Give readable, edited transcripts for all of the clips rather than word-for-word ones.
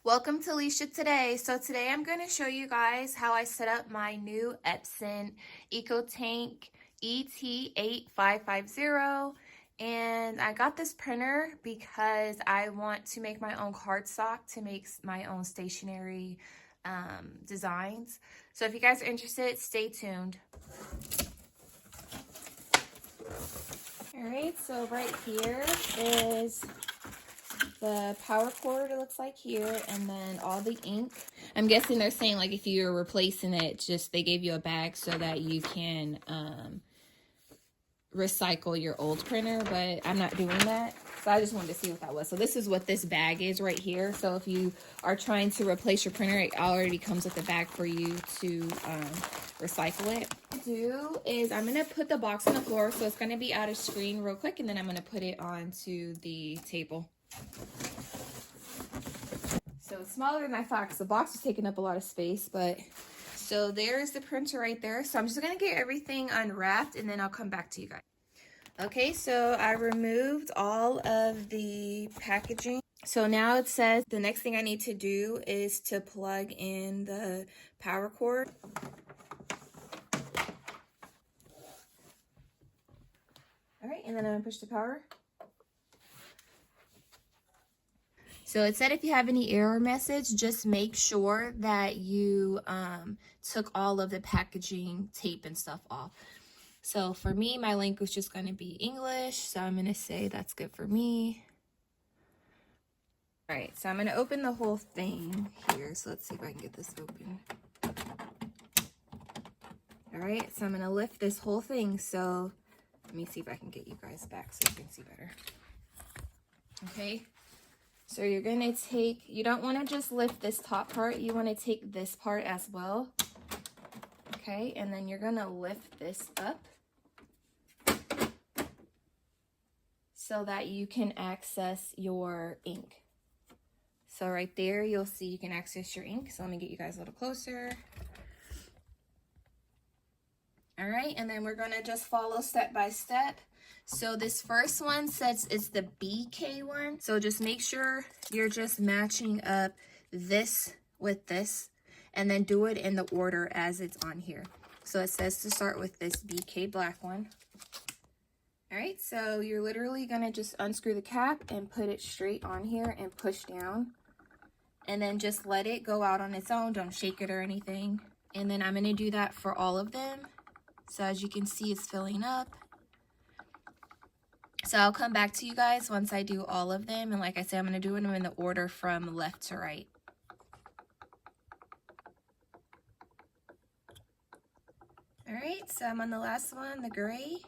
Welcome to Alicia Today. So today I'm going to show you guys how I set up my new EPSON EcoTank ET8550. And I got this printer because I want to make my own cardstock to make my own stationery designs. So if you guys are interested, stay tuned. Alright, so right here is the power cord, it looks like here, and then all the ink. I'm guessing they're saying like if you're replacing it, just they gave you a bag so that you can recycle your old printer, but I'm not doing that. So I just wanted to see what that was. So this is what this bag is right here. So if you are trying to replace your printer, it already comes with a bag for you to recycle it. What I do is I'm going to put the box on the floor so it's going to be out of screen real quick, and then I'm going to put it onto the table. So it's smaller than I thought because the box was taking up a lot of space, but so there's the printer right there. So I'm just going to get everything unwrapped and then I'll come back to you guys. Okay, so I removed all of the packaging. So now it says the next thing I need to do is to plug in the power cord. All right, and then I'm going to push the power. So it said if you have any error message, just make sure that you took all of the packaging tape and stuff off. So for me, my link was just going to be English. So I'm going to say that's good for me. All right, so I'm going to open the whole thing here. So let's see if I can get this open. All right, so I'm going to lift this whole thing. So let me see if I can get you guys back so you can see better. Okay. So you're going to take, you don't want to just lift this top part, you want to take this part as well. Okay, and then you're going to lift this up so that you can access your ink. So right there, you'll see you can access your ink. So let me get you guys a little closer. All right, and then we're going to just follow step by step. So this first one says it's the BK one. So just make sure you're just matching up this with this and then do it in the order as it's on here. So it says to start with this BK black one. All right, so you're literally gonna just unscrew the cap and put it straight on here and push down. And then just let it go out on its own. Don't shake it or anything. And then I'm gonna do that for all of them. So as you can see, it's filling up. So I'll come back to you guys once I do all of them. And like I said, I'm going to do them in the order from left to right. All right, so I'm on the last one, the gray.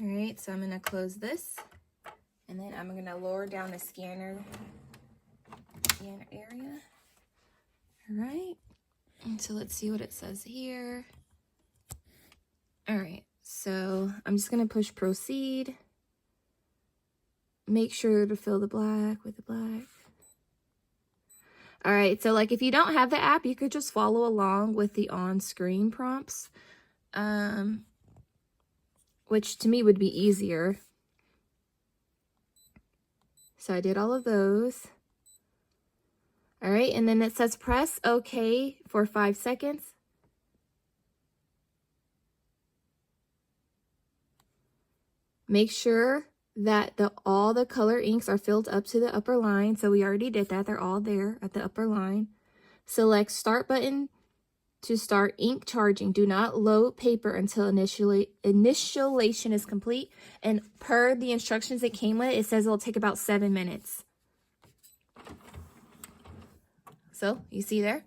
All right, so I'm going to close this. And then I'm going to lower down the scanner area. All right, and so let's see what it says here. All right. So I'm just going to push proceed. Make sure to fill the black with the black. All right, so like if you don't have the app, you could just follow along with the on-screen prompts, which to me would be easier. So I did all of those. All right, and then it says press OK for 5 seconds. Make sure that all the color inks are filled up to the upper line. So we already did that. They're all there at the upper line. Select start button to start ink charging. Do not load paper until initialization is complete. And per the instructions it came with, it says it'll take about 7 minutes. So you see there?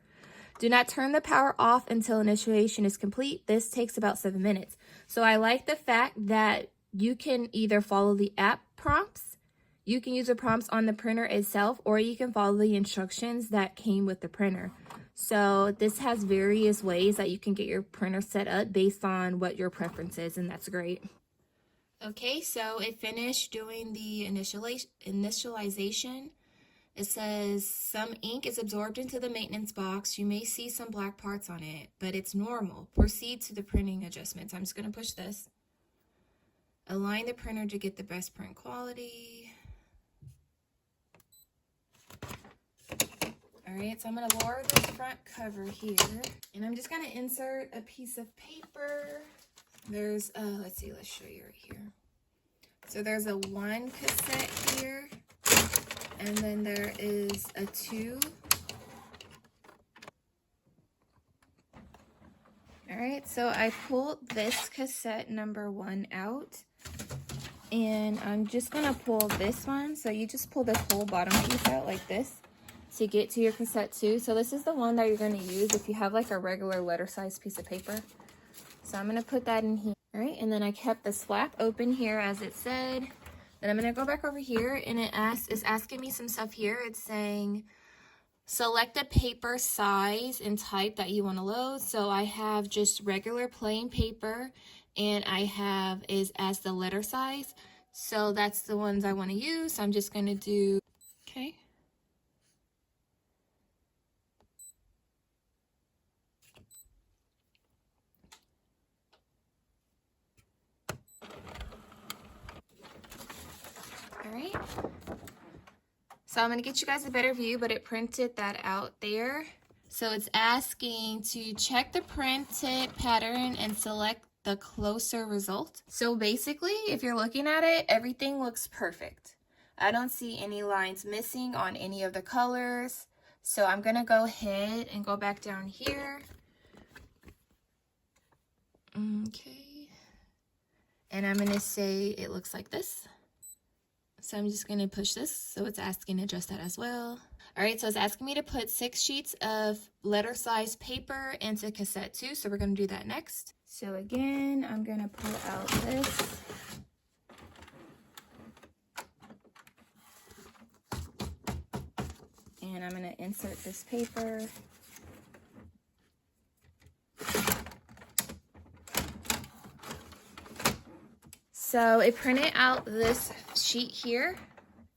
Do not turn the power off until initialization is complete. This takes about 7 minutes. So I like the fact that you can either follow the app prompts, you can use the prompts on the printer itself, or you can follow the instructions that came with the printer. So this has various ways that you can get your printer set up based on what your preference is, and that's great. Okay, so it finished doing the initialization. It says some ink is absorbed into the maintenance box. You may see some black parts on it, but it's normal. Proceed to the printing adjustments. I'm just going to push this. Align the printer to get the best print quality. Alright, so I'm going to lower this front cover here. And I'm just going to insert a piece of paper. There's, let's see, let's show you right here. So there's a 1 cassette here. And then there is a 2. Alright, so I pulled this cassette number 1 out. And I'm just going to pull this one. So you just pull this whole bottom piece out like this to get to your cassette 2. So this is the one that you're going to use if you have like a regular letter size piece of paper. So I'm going to put that in here. Alright, and then I kept the flap open here as it said. Then I'm going to go back over here and it's asking me some stuff here. It's saying select a paper size and type that you want to load. So I have just regular plain paper and I have is as the letter size. So that's the ones I want to use. So I'm just going to do, okay. All right. So I'm going to get you guys a better view, but it printed that out there. So it's asking to check the printed pattern and select the closer result. So basically, if you're looking at it, everything looks perfect. I don't see any lines missing on any of the colors. So I'm going to go ahead and go back down here. Okay. And I'm going to say it looks like this. So I'm just going to push this. So it's asking to adjust that as well. All right, so it's asking me to put 6 sheets of letter size paper into cassette 2. So we're going to do that next. So again, I'm going to pull out this. And I'm going to insert this paper. So it printed out this sheet here,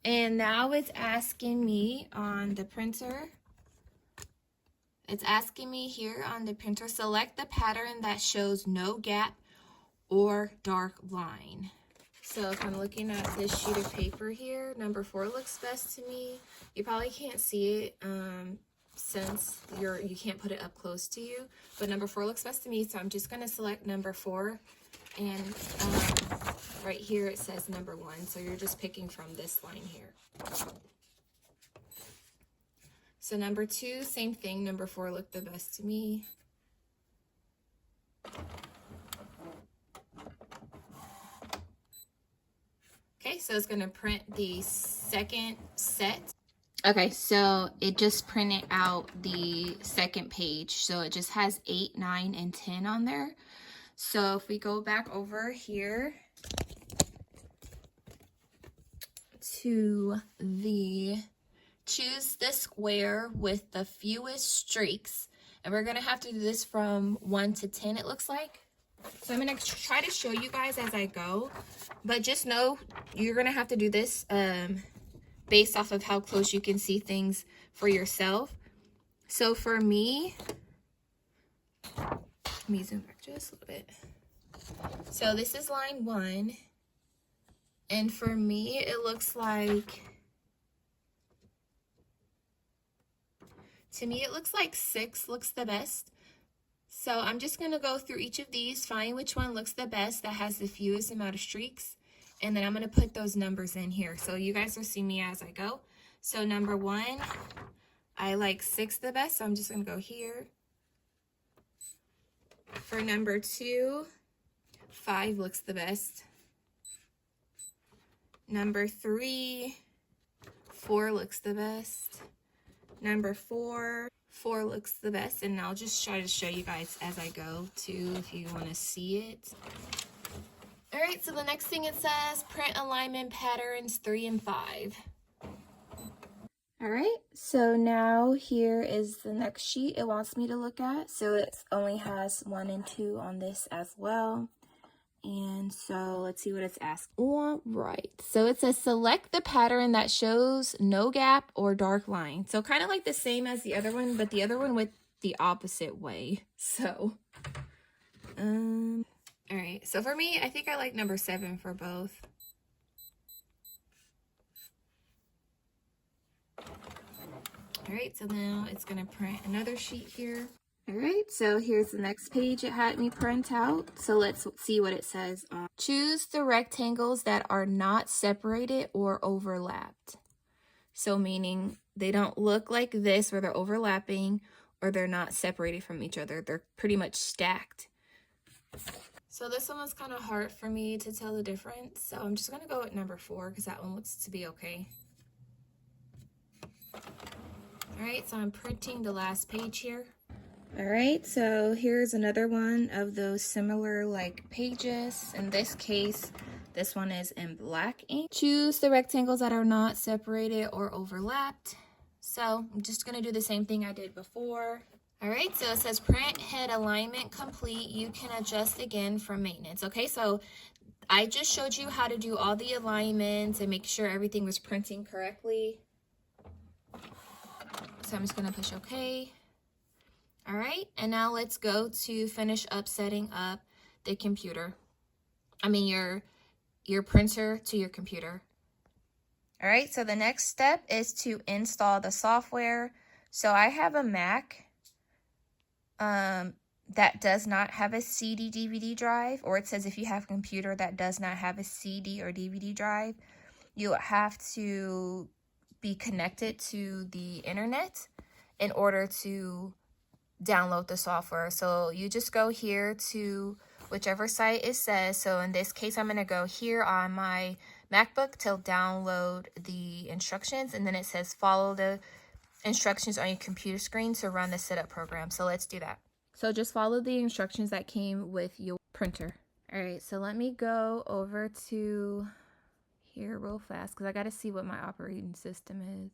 and now it's asking me on the printer, select the pattern that shows no gap or dark line. So if I'm looking at this sheet of paper here, number 4 looks best to me. You probably can't see it since you can't put it up close to you, but number 4 looks best to me, so I'm just going to select number 4. And right here it says number 1, so you're just picking from this line here. So number 2, same thing. Number 4 looked the best to me. Okay, so it's going to print the second set. Okay, so it just printed out the second page. So it just has 8, 9, and 10 on there. So if we go back over here to the choose the square with the fewest streaks, and we're gonna have to do this from 1 to 10, it looks like. So I'm gonna try to show you guys as I go, but just know you're gonna have to do this based off of how close you can see things for yourself. So for me, let me zoom back just a little bit. So this is line 1, and for me it looks like, to me it looks like 6 looks the best. So I'm just going to go through each of these, find which one looks the best that has the fewest amount of streaks, and then I'm going to put those numbers in here so you guys will see me as I go. So number 1, I like 6 the best, so I'm just going to go here. For number 2, 5 looks the best. Number 3, 4 looks the best. Number 4 looks the best, and I'll just try to show you guys as I go too if you want to see it. All right, so the next thing it says, print alignment patterns 3 and 5. All right, so now here is the next sheet it wants me to look at. So it only has 1 and 2 on this as well. And so let's see what it's asking. All right, so it says select the pattern that shows no gap or dark line. So kind of like the same as the other one, but the other one went the opposite way. So, all right, so for me, I think I like number 7 for both. All right, so now it's gonna print another sheet here. All right, so here's the next page it had me print out. So let's see what it says. Choose the rectangles that are not separated or overlapped. So meaning they don't look like this where they're overlapping or they're not separated from each other. They're pretty much stacked. So this one was kind of hard for me to tell the difference. So I'm just gonna go with number 4 because that one looks to be okay. All right, so I'm printing the last page here. All right, so here's another one of those similar like pages. In this case, this one is in black ink. Choose the rectangles that are not separated or overlapped. So I'm just gonna do the same thing I did before. All right, so it says print head alignment complete. You can adjust again from maintenance. Okay, so I just showed you how to do all the alignments and make sure everything was printing correctly. So I'm just gonna push okay. All right, and now let's go to finish up setting up the computer. I mean your printer to your computer. All right, so the next step is to install the software. So I have a Mac that does not have a CD DVD drive, or it says if you have a computer that does not have a CD or DVD drive, you have to be connected to the internet in order to download the software. So you just go here to whichever site it says. So in this case, I'm going to go here on my MacBook to download the instructions, and then it says follow the instructions on your computer screen to run the setup program. So let's do that. So just follow the instructions that came with your printer. All right, so let me go over to here real fast because I got to see what my operating system is.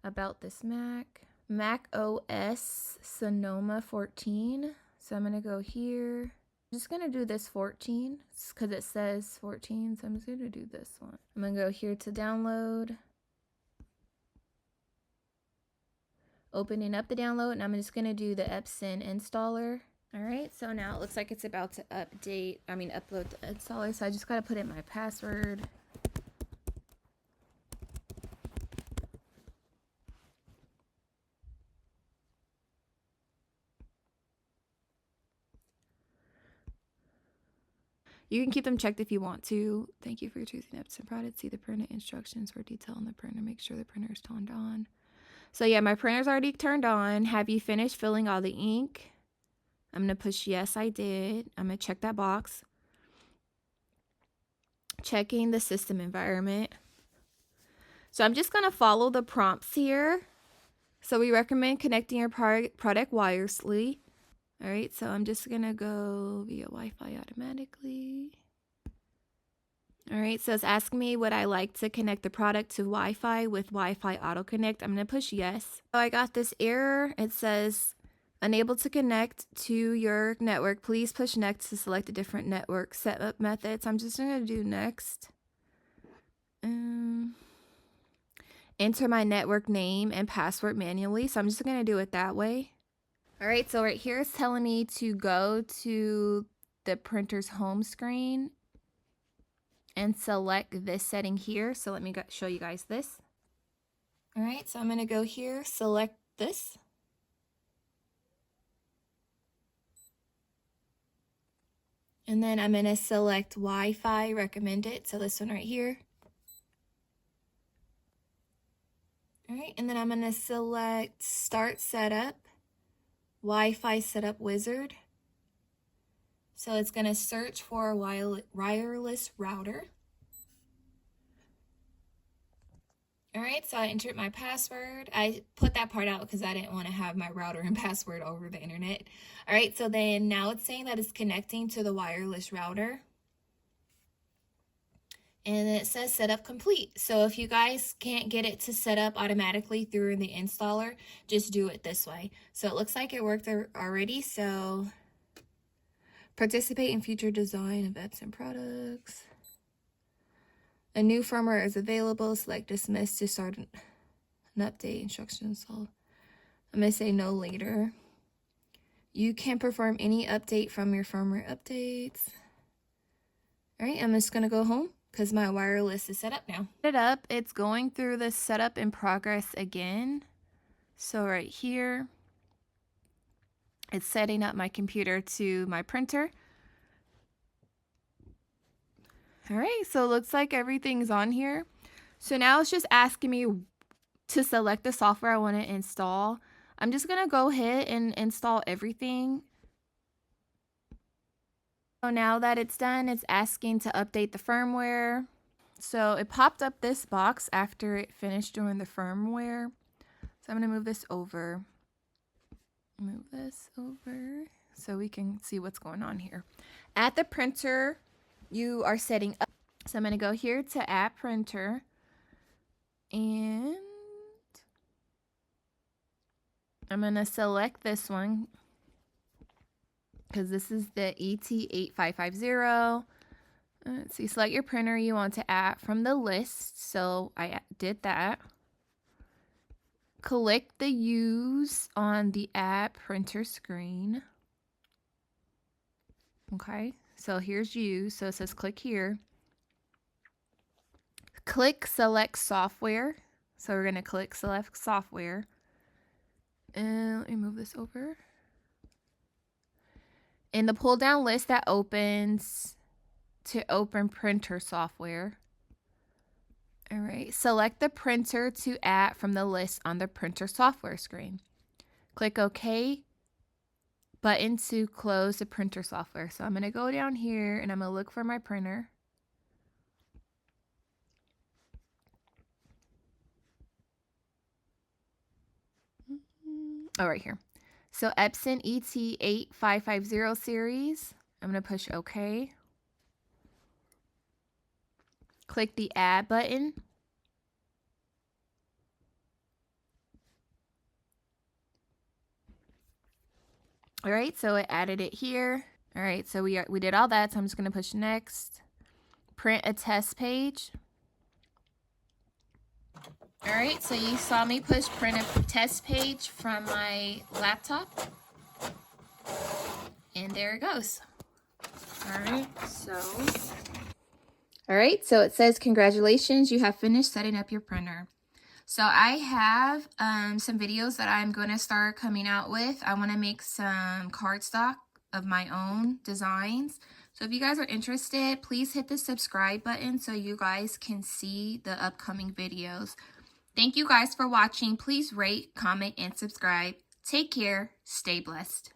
About this Mac OS Sonoma 14. So I'm going to go here. I'm just going to do this 14 because it says 14. So I'm just going to do this one. I'm going to go here to download. Opening up the download, and I'm just going to do the EPSON installer. All right, so now it looks like it's about to upload the installer. So I just got to put in my password. You can keep them checked if you want to. Thank you for choosing EPSON product. See the printer instructions for detail on the printer. Make sure the printer is turned on. So yeah, my printer's already turned on. Have you finished filling all the ink? I'm going to push yes, I did. I'm going to check that box. Checking the system environment. So I'm just going to follow the prompts here. So we recommend connecting your product wirelessly. All right, so I'm just going to go via Wi-Fi automatically. All right, so it's asking me would I like to connect the product to Wi-Fi with Wi-Fi Auto Connect. I'm going to push yes. So I got this error. It says unable to connect to your network. Please push next to select a different network setup method. So I'm just going to do next. Enter my network name and password manually. So I'm just going to do it that way. All right, so right here it's telling me to go to the printer's home screen and select this setting here. So let me show you guys this. All right, so I'm going to go here, select this. And then I'm going to select Wi-Fi recommended. So this one right here. All right, and then I'm going to select Start Setup, Wi-Fi Setup Wizard. So it's going to search for a wireless router. All right, so I entered my password. I put that part out because I didn't want to have my router and password over the internet. All right, so then now it's saying that it's connecting to the wireless router. And it says setup complete. So if you guys can't get it to set up automatically through the installer, just do it this way. So it looks like it worked already. So participate in future design of EPSON products. A new firmware is available. Select dismiss to start an update. Instructions. I'm going to say no later. You can perform any update from your firmware updates. All right, I'm just going to go home because my wireless is set up now. It's going through the setup in progress again. So right here, it's setting up my computer to my printer. All right, so it looks like everything's on here. So now it's just asking me to select the software I want to install. I'm just gonna go ahead and install everything. So now that it's done, it's asking to update the firmware. So it popped up this box after it finished doing the firmware. So I'm gonna move this over. Move this over so we can see what's going on here. At the printer, you are setting up. So I'm gonna go here to add printer, and I'm gonna select this one because this is the ET8550. Let's see, select your printer you want to add from the list. So I did that. Click the use on the add printer screen. Okay, so here's use. So it says click here. Click select software. So we're gonna click select software. And let me move this over. In the pull down list that opens to open printer software. All right, select the printer to add from the list on the printer software screen. Click OK button to close the printer software. So I'm going to go down here and I'm going to look for my printer. Oh, right here. So EPSON ET8550 series. I'm going to push OK. Click the add button. All right, so it added it here. All right, so we did all that, so I'm just going to push next. Print a test page. All right, so you saw me push print a test page from my laptop. And there it goes. All right, so it says, congratulations, you have finished setting up your printer. So I have some videos that I'm going to start coming out with. I want to make some cardstock of my own designs. So if you guys are interested, please hit the subscribe button so you guys can see the upcoming videos. Thank you guys for watching. Please rate, comment, and subscribe. Take care. Stay blessed.